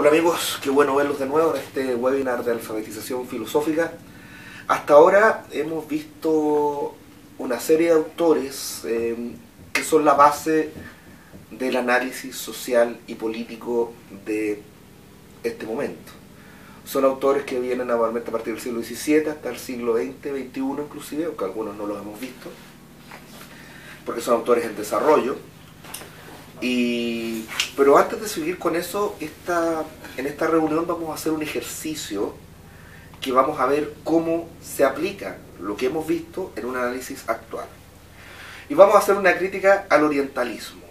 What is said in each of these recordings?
Hola amigos, qué bueno verlos de nuevo en este webinar de alfabetización filosófica. Hasta ahora hemos visto una serie de autores que son la base del análisis social y político de este momento. Son autores que vienen normalmente a partir del siglo XVII hasta el siglo XX, XXI inclusive, aunque algunos no los hemos visto, porque son autores en desarrollo. Pero antes de seguir con eso, en esta reunión vamos a hacer un ejercicio que vamos a ver cómo se aplica lo que hemos visto en un análisis actual. Y vamos a hacer una crítica al orientalismo.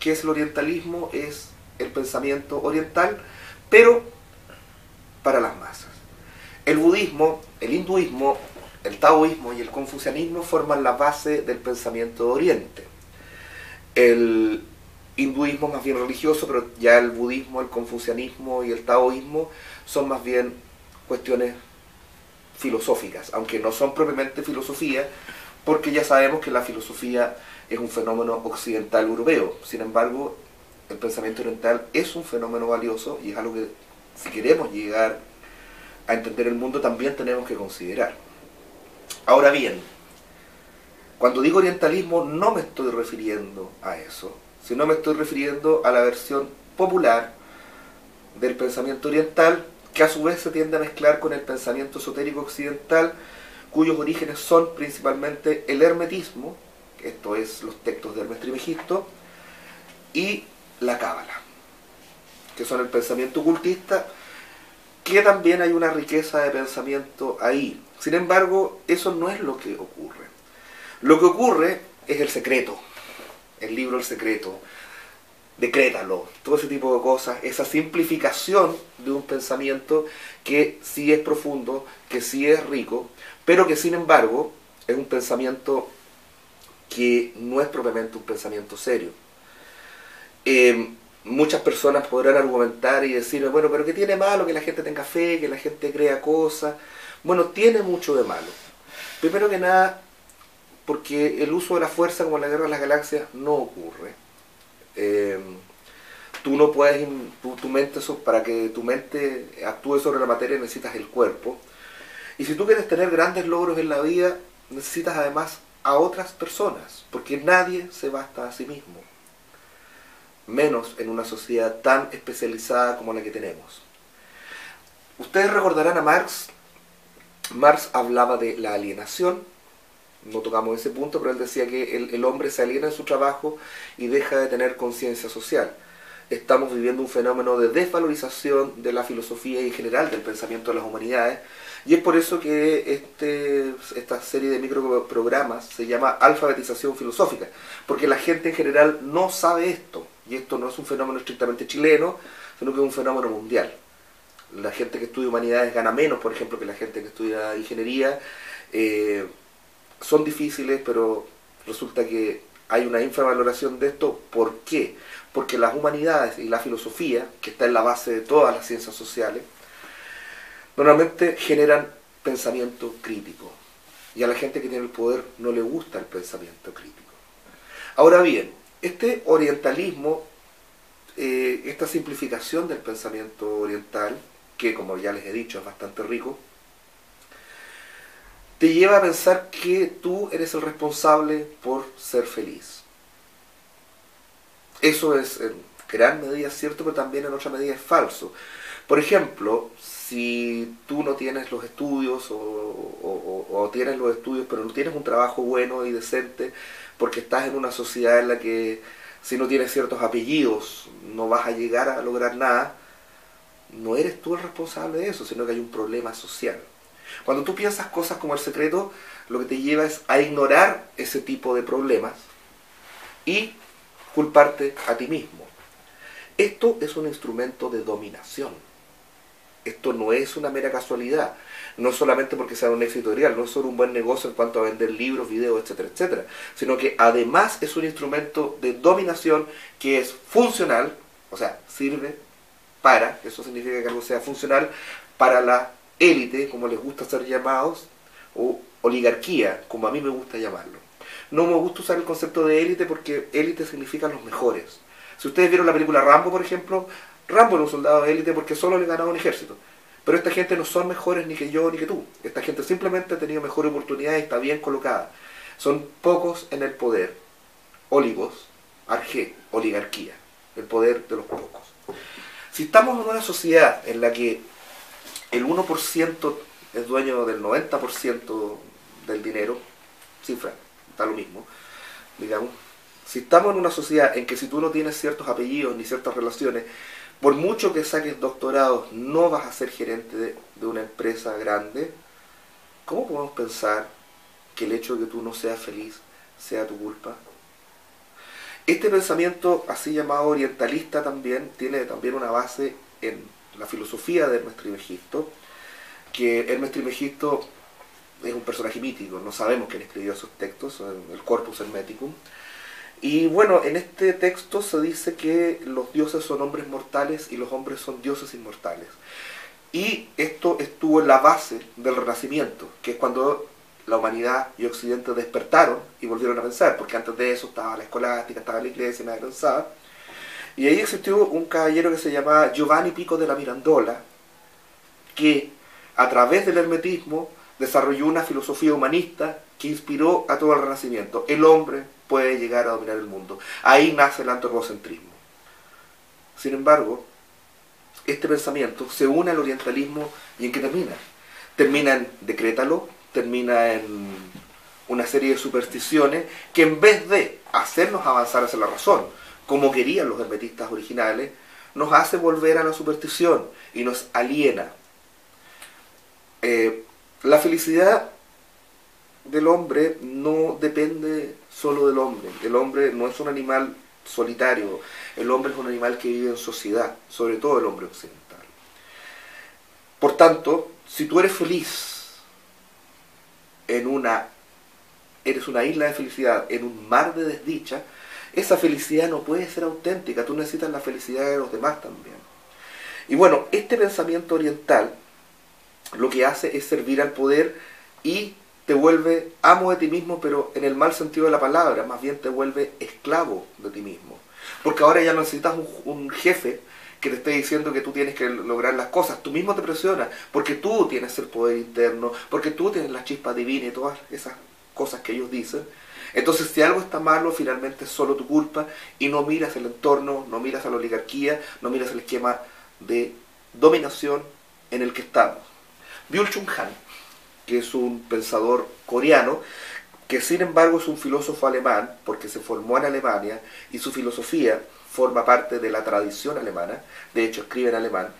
¿Qué es el orientalismo? Es el pensamiento oriental, pero para las masas. El budismo, el hinduismo, el taoísmo y el confucianismo forman la base del pensamiento de Oriente. El hinduismo más bien religioso, pero ya el budismo, el confucianismo y el taoísmo son más bien cuestiones filosóficas, aunque no son propiamente filosofía, porque ya sabemos que la filosofía es un fenómeno occidental europeo. Sin embargo, el pensamiento oriental es un fenómeno valioso y es algo que, si queremos llegar a entender el mundo, también tenemos que considerar. Ahora bien, cuando digo orientalismo no me estoy refiriendo a eso, sino me estoy refiriendo a la versión popular del pensamiento oriental, que a su vez se tiende a mezclar con el pensamiento esotérico occidental, cuyos orígenes son principalmente el hermetismo, esto es los textos de Hermes Trismegisto, y la cábala, que son el pensamiento ocultista, que también hay una riqueza de pensamiento ahí. Sin embargo, eso no es lo que ocurre. Lo que ocurre es el secreto, el libro El Secreto, decrétalo, todo ese tipo de cosas, esa simplificación de un pensamiento que sí es profundo, que sí es rico, pero que sin embargo es un pensamiento que no es propiamente un pensamiento serio. Muchas personas podrán argumentar y decir, bueno, pero ¿qué tiene malo que la gente tenga fe, que la gente crea cosas? Bueno, tiene mucho de malo. Primero que nada, porque el uso de la fuerza, como en la Guerra de las Galaxias, no ocurre. Tú no puedes, para que tu mente actúe sobre la materia necesitas el cuerpo. Y si tú quieres tener grandes logros en la vida, necesitas además a otras personas, porque nadie se basta a sí mismo, menos en una sociedad tan especializada como la que tenemos. Ustedes recordarán a Marx. Marx hablaba de la alienación. No tocamos ese punto, pero él decía que el hombre se aliena en su trabajo y deja de tener conciencia social. Estamos viviendo un fenómeno de desvalorización de la filosofía y en general del pensamiento de las humanidades, y es por eso que esta serie de microprogramas se llama alfabetización filosófica, porque la gente en general no sabe esto, y esto no es un fenómeno estrictamente chileno, sino que es un fenómeno mundial. La gente que estudia humanidades gana menos, por ejemplo, que la gente que estudia ingeniería. Son difíciles, pero resulta que hay una infravaloración de esto. ¿Por qué? Porque las humanidades y la filosofía, que está en la base de todas las ciencias sociales, normalmente generan pensamiento crítico. Y a la gente que tiene el poder no le gusta el pensamiento crítico. Ahora bien, este orientalismo, esta simplificación del pensamiento oriental, que como ya les he dicho es bastante rico, te lleva a pensar que tú eres el responsable por ser feliz. Eso es en gran medida cierto, pero también en otra medida es falso. Por ejemplo, si tú no tienes los estudios o tienes los estudios pero no tienes un trabajo bueno y decente, porque estás en una sociedad en la que si no tienes ciertos apellidos no vas a llegar a lograr nada, no eres tú el responsable de eso, sino que hay un problema social. Cuando tú piensas cosas como El Secreto, lo que te lleva es a ignorar ese tipo de problemas y culparte a ti mismo. Esto es un instrumento de dominación. Esto no es una mera casualidad. No solamente porque sea un éxito editorial, no es solo un buen negocio en cuanto a vender libros, videos, etcétera, etcétera, sino que además es un instrumento de dominación que es funcional, o sea, sirve para, eso significa que algo sea funcional, para la élite, como les gusta ser llamados, o oligarquía, como a mí me gusta llamarlo. No me gusta usar el concepto de élite porque élite significa los mejores. Si ustedes vieron la película Rambo, por ejemplo, Rambo era un soldado de élite porque solo le ganaba un ejército. Pero esta gente no son mejores ni que yo ni que tú. Esta gente simplemente ha tenido mejores oportunidades y está bien colocada. Son pocos en el poder. Oligos, arge, oligarquía. El poder de los pocos. Si estamos en una sociedad en la que el 1% es dueño del 90% del dinero, cifra, está lo mismo, digamos. Si estamos en una sociedad en que si tú no tienes ciertos apellidos ni ciertas relaciones, por mucho que saques doctorados, no vas a ser gerente de una empresa grande, ¿cómo podemos pensar que el hecho de que tú no seas feliz sea tu culpa? Este pensamiento, así llamado orientalista, también tiene también una base en la filosofía de Hermes Trismegisto, que Hermes Trismegisto es un personaje mítico, no sabemos quién escribió esos textos, el Corpus Hermeticum. Y bueno, en este texto se dice que los dioses son hombres mortales y los hombres son dioses inmortales. Y esto estuvo en la base del Renacimiento, que es cuando la humanidad y Occidente despertaron y volvieron a pensar, porque antes de eso estaba la escolástica, estaba la iglesia, nadie pensaba. Y ahí existió un caballero que se llamaba Giovanni Pico de la Mirandola, que a través del hermetismo desarrolló una filosofía humanista que inspiró a todo el Renacimiento. El hombre puede llegar a dominar el mundo. Ahí nace el antropocentrismo. Sin embargo, este pensamiento se une al orientalismo y ¿en qué termina? Termina en decrétalo, termina en una serie de supersticiones que en vez de hacernos avanzar hacia la razón, como querían los hermetistas originales, nos hace volver a la superstición y nos aliena. La felicidad del hombre no depende solo del hombre. El hombre no es un animal solitario. El hombre es un animal que vive en sociedad, sobre todo el hombre occidental. Por tanto, si tú eres feliz eres una isla de felicidad en un mar de desdicha, esa felicidad no puede ser auténtica. Tú necesitas la felicidad de los demás también. Y bueno, este pensamiento oriental lo que hace es servir al poder y te vuelve amo de ti mismo, pero en el mal sentido de la palabra, más bien te vuelve esclavo de ti mismo. Porque ahora ya no necesitas un jefe que te esté diciendo que tú tienes que lograr las cosas. Tú mismo te presionas, porque tú tienes el poder interno, porque tú tienes la chispa divina y todas esas cosas que ellos dicen. Entonces, si algo está malo, finalmente es solo tu culpa y no miras el entorno, no miras a la oligarquía, no miras el esquema de dominación en el que estamos. Byul-Chul Han, que es un pensador coreano, que sin embargo es un filósofo alemán, porque se formó en Alemania, y su filosofía forma parte de la tradición alemana, de hecho escribe en alemán,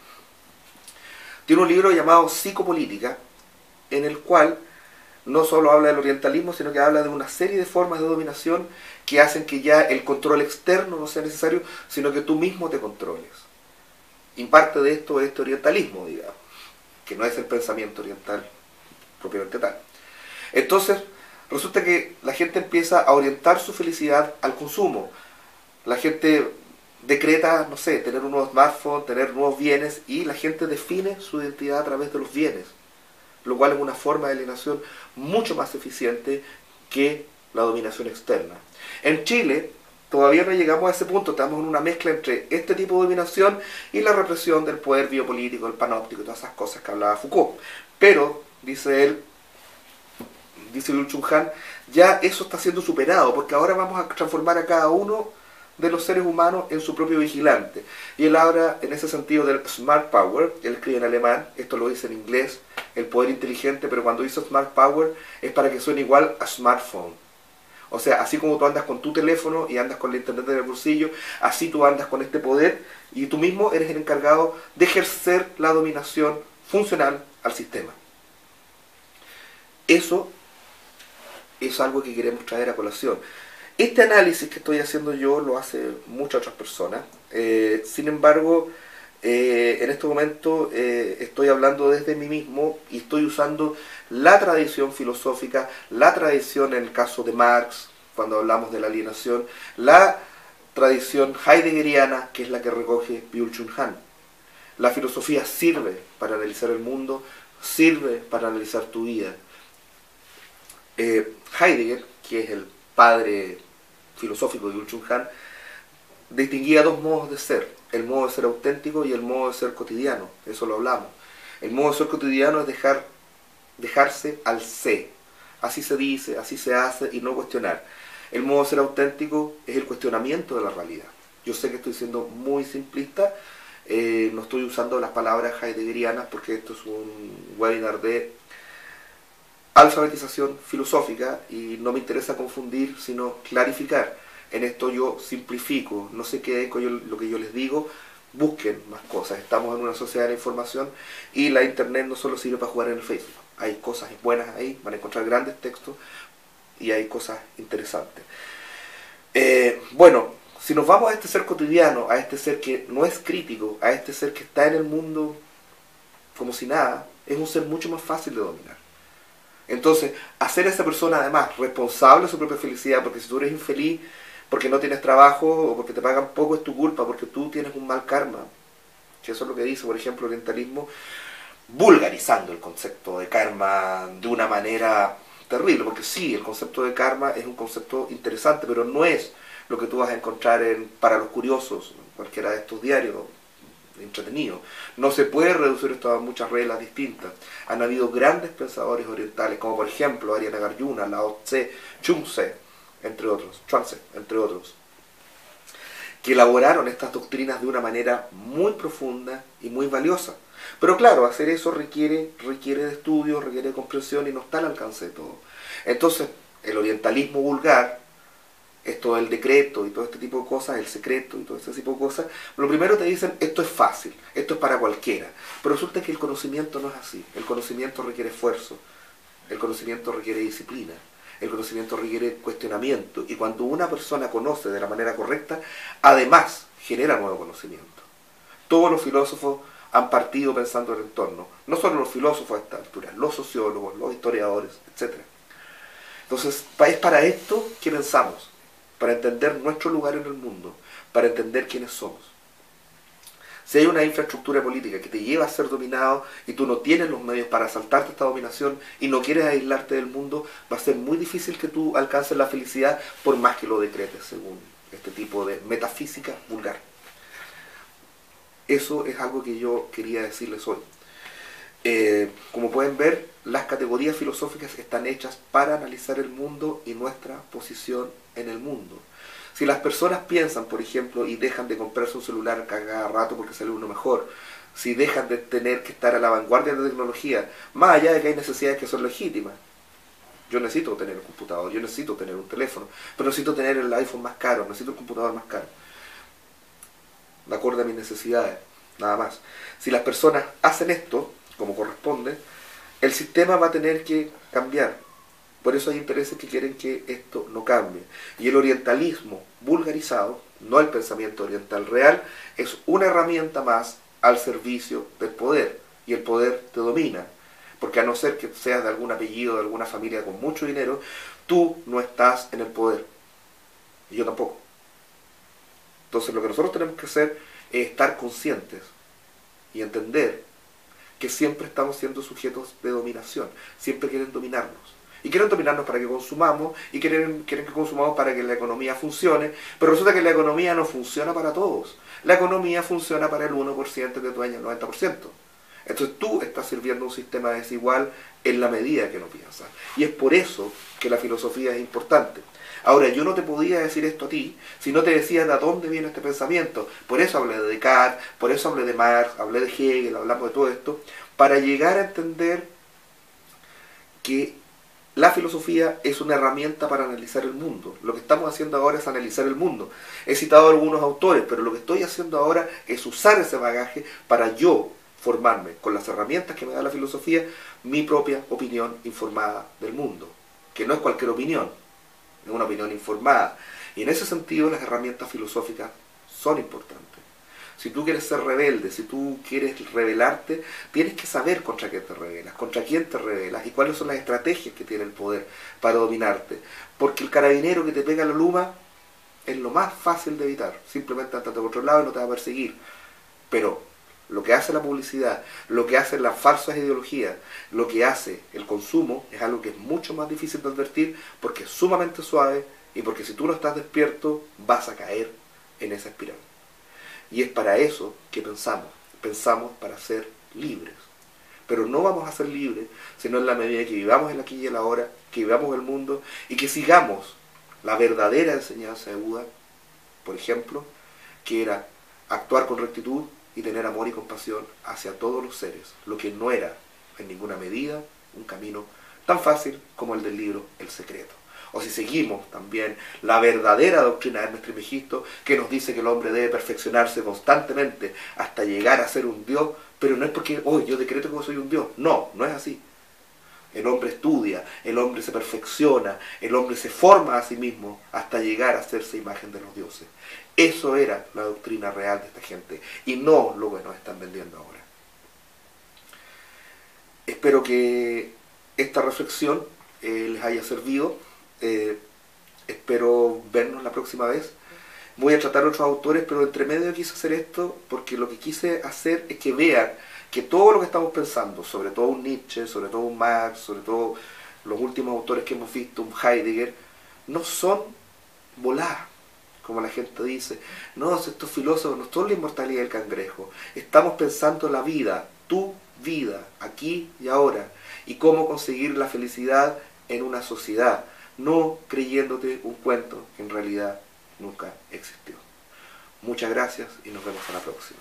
tiene un libro llamado Psicopolítica, en el cual no solo habla del orientalismo, sino que habla de una serie de formas de dominación que hacen que ya el control externo no sea necesario, sino que tú mismo te controles. Y parte de esto es este orientalismo, digamos, que no es el pensamiento oriental propiamente tal. Entonces, resulta que la gente empieza a orientar su felicidad al consumo. La gente decreta, no sé, tener un nuevo smartphone, tener nuevos bienes, y la gente define su identidad a través de los bienes, lo cual es una forma de alienación mucho más eficiente que la dominación externa. En Chile todavía no llegamos a ese punto, estamos en una mezcla entre este tipo de dominación y la represión del poder biopolítico, el panóptico y todas esas cosas que hablaba Foucault. Pero, dice él, dice Byul-Chul Han, ya eso está siendo superado, porque ahora vamos a transformar a cada uno de los seres humanos en su propio vigilante. Y él habla en ese sentido del smart power, él escribe en alemán, esto lo dice en inglés, el poder inteligente, pero cuando dice smart power es para que suene igual a smartphone. O sea, así como tú andas con tu teléfono y andas con la internet en el bolsillo, así tú andas con este poder y tú mismo eres el encargado de ejercer la dominación funcional al sistema. Eso es algo que queremos traer a colación. Este análisis que estoy haciendo yo lo hace muchas otras personas. Sin embargo, en este momento estoy hablando desde mí mismo y estoy usando la tradición filosófica, la tradición en el caso de Marx, cuando hablamos de la alienación, la tradición heideggeriana, que es la que recoge Byul-Chul Han. La filosofía sirve para analizar el mundo, sirve para analizar tu vida. Heidegger, que es el padre filosófico de Byul-Chul Han, distinguía dos modos de ser, el modo de ser auténtico y el modo de ser cotidiano, eso lo hablamos. El modo de ser cotidiano es dejarse al sé, así se dice, así se hace y no cuestionar. El modo de ser auténtico es el cuestionamiento de la realidad. Yo sé que estoy siendo muy simplista, no estoy usando las palabras heideggerianas porque esto es un webinar de alfabetización filosófica y no me interesa confundir, sino clarificar. En esto yo simplifico, no se queden con lo que yo les digo, busquen más cosas. Estamos en una sociedad de la información y la internet no solo sirve para jugar en el Facebook. Hay cosas buenas ahí, van a encontrar grandes textos y hay cosas interesantes. Bueno, si nos vamos a este ser cotidiano, a este ser que no es crítico, a este ser que está en el mundo como si nada, es un ser mucho más fácil de dominar. Entonces, hacer a esa persona además responsable de su propia felicidad, porque si tú eres infeliz, porque no tienes trabajo o porque te pagan poco es tu culpa, porque tú tienes un mal karma. Que eso es lo que dice, por ejemplo, el orientalismo, vulgarizando el concepto de karma de una manera terrible, porque sí, el concepto de karma es un concepto interesante, pero no es lo que tú vas a encontrar para los curiosos, en cualquiera de estos diarios entretenidos. No se puede reducir esto a muchas reglas distintas. Han habido grandes pensadores orientales, como por ejemplo Arya Nagarjuna, Lao Tse, Chun-Tse, entre otros, que elaboraron estas doctrinas de una manera muy profunda y muy valiosa. Pero claro, hacer eso requiere de estudio, requiere de comprensión y no está al alcance de todo. Entonces, el orientalismo vulgar, esto del decreto y todo este tipo de cosas, el secreto y todo este tipo de cosas, lo primero te dicen, esto es fácil, esto es para cualquiera. Pero resulta que el conocimiento no es así. El conocimiento requiere esfuerzo, el conocimiento requiere disciplina, el conocimiento requiere cuestionamiento. Y cuando una persona conoce de la manera correcta, además genera nuevo conocimiento. Todos los filósofos han partido pensando en el entorno. No solo los filósofos a esta altura, los sociólogos, los historiadores, etc. Entonces, es para esto que pensamos, para entender nuestro lugar en el mundo, para entender quiénes somos. Si hay una infraestructura política que te lleva a ser dominado y tú no tienes los medios para saltarte esta dominación y no quieres aislarte del mundo, va a ser muy difícil que tú alcances la felicidad por más que lo decretes, según este tipo de metafísica vulgar. Eso es algo que yo quería decirles hoy. Como pueden ver, las categorías filosóficas están hechas para analizar el mundo y nuestra posición en el mundo. Si las personas piensan, por ejemplo, y dejan de comprarse un celular cada rato porque sale uno mejor, si dejan de tener que estar a la vanguardia de la tecnología, más allá de que hay necesidades que son legítimas, yo necesito tener un computador, yo necesito tener un teléfono, pero necesito tener el iPhone más caro, necesito el computador más caro, de acuerdo a mis necesidades, nada más. Si las personas hacen esto, como corresponde, el sistema va a tener que cambiar. Por eso hay intereses que quieren que esto no cambie. Y el orientalismo vulgarizado, no el pensamiento oriental real, es una herramienta más al servicio del poder. Y el poder te domina. Porque a no ser que seas de algún apellido, de alguna familia con mucho dinero, tú no estás en el poder. Y yo tampoco. Entonces lo que nosotros tenemos que hacer es estar conscientes y entender que siempre estamos siendo sujetos de dominación. Siempre quieren dominarnos. Y quieren dominarnos para que consumamos, y quieren que consumamos para que la economía funcione, pero resulta que la economía no funciona para todos. La economía funciona para el 1% que dueña el 90%. Entonces tú estás sirviendo un sistema desigual en la medida que no piensas. Y es por eso que la filosofía es importante. Ahora, yo no te podía decir esto a ti si no te decía de dónde viene este pensamiento. Por eso hablé de Descartes, por eso hablé de Marx, hablé de Hegel, hablamos de todo esto, para llegar a entender que la filosofía es una herramienta para analizar el mundo. Lo que estamos haciendo ahora es analizar el mundo. He citado a algunos autores, pero lo que estoy haciendo ahora es usar ese bagaje para yo formarme con las herramientas que me da la filosofía mi propia opinión informada del mundo, que no es cualquier opinión, es una opinión informada. Y en ese sentido las herramientas filosóficas son importantes. Si tú quieres ser rebelde, si tú quieres rebelarte, tienes que saber contra qué te rebelas, contra quién te rebelas y cuáles son las estrategias que tiene el poder para dominarte. Porque el carabinero que te pega la luma es lo más fácil de evitar. Simplemente andate por otro lado y no te va a perseguir. Pero lo que hace la publicidad, lo que hacen las falsas ideologías, lo que hace el consumo es algo que es mucho más difícil de advertir porque es sumamente suave y porque si tú no estás despierto vas a caer en esa espiral. Y es para eso que pensamos para ser libres. Pero no vamos a ser libres sino en la medida que vivamos el aquí y el ahora, que vivamos el mundo y que sigamos la verdadera enseñanza de Buda, por ejemplo, que era actuar con rectitud y tener amor y compasión hacia todos los seres, lo que no era en ninguna medida un camino tan fácil como el del libro El Secreto. O si seguimos también la verdadera doctrina de Hermes Trismegisto, que nos dice que el hombre debe perfeccionarse constantemente hasta llegar a ser un Dios, pero no es porque, oh, yo decreto que soy un Dios. No, no es así. El hombre estudia, el hombre se perfecciona, el hombre se forma a sí mismo hasta llegar a hacerse imagen de los dioses. Eso era la doctrina real de esta gente y no lo que nos están vendiendo ahora. Espero que esta reflexión les haya servido. Espero vernos la próxima vez. Voy a tratar otros autores, pero entre medio quise hacer esto porque lo que quise hacer es que vean que todo lo que estamos pensando, sobre todo un Nietzsche, sobre todo un Marx, sobre todo los últimos autores que hemos visto, un Heidegger, no son voladas, como la gente dice. No, estos filósofos no son la inmortalidad del cangrejo. Estamos pensando la vida, tu vida, aquí y ahora, y cómo conseguir la felicidad en una sociedad, no creyéndote un cuento que en realidad nunca existió. Muchas gracias y nos vemos a la próxima.